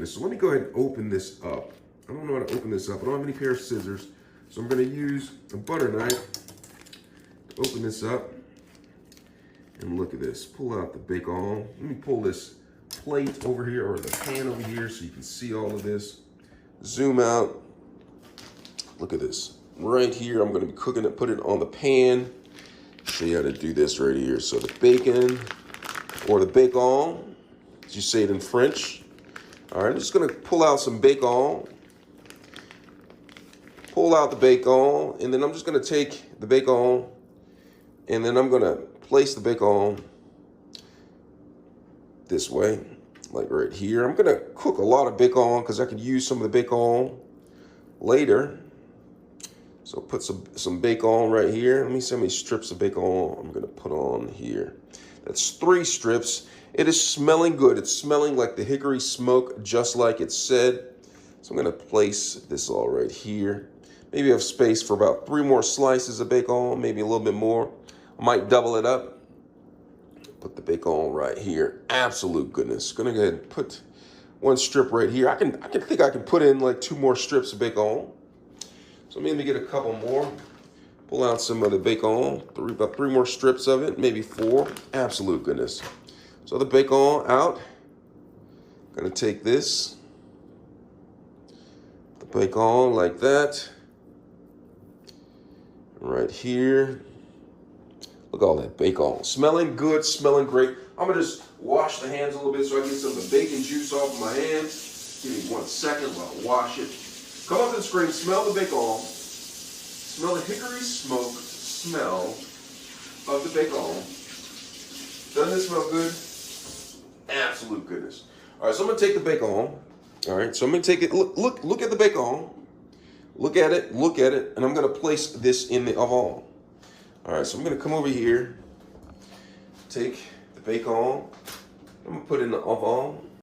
goodness. So let me go ahead and open this up. I don't know how to open this up. I don't have any pair of scissors. So I'm going to use a butter knife to open this up. And look at this. Pull out the bacon. Let me pull this plate over here, or the pan over here, so you can see all of this. Zoom out. Look at this. Right here, I'm going to be cooking it, put it on the pan. Show you how to do this right here. So the bacon, or the bacon, as you say it in French. All right, I'm just going to pull out some bacon. Pull out the bacon, and then I'm just going to take the bacon, and then I'm going to place the bacon this way, like right here. I'm going to cook a lot of bacon because I can use some of the bacon later. So put some bacon right here. Let me see how many strips of bacon I'm going to put on here. That's 3 strips. It is smelling good. It's smelling like the hickory smoke, just like it said. So I'm going to place this all right here. Maybe I have space for about 3 more slices of bacon, maybe a little bit more. I might double it up. Put the bacon right here. Absolute goodness. Gonna go ahead and put 1 strip right here. I think I can put in like 2 more strips of bacon. So maybe get a couple more. Pull out some of the bacon. About 3 more strips of it, maybe 4. Absolute goodness. So the bacon out. Gonna take this. The bacon like that. Right here. Look at all that bacon. Smelling good, smelling great. I'm gonna just wash the hands a little bit so I get some of the bacon juice off of my hands. Give me 1 second while I wash it. Come up to the screen, smell the bacon. Smell the hickory smoke smell of the bacon. Doesn't it smell good? Absolute goodness. All right, so I'm gonna take the bacon. All right, so I'm gonna take it. Look at the bacon. Look at it, and I'm gonna place this in the oven. All right, so I'm gonna come over here, take the bacon, I'm gonna put it in the oven.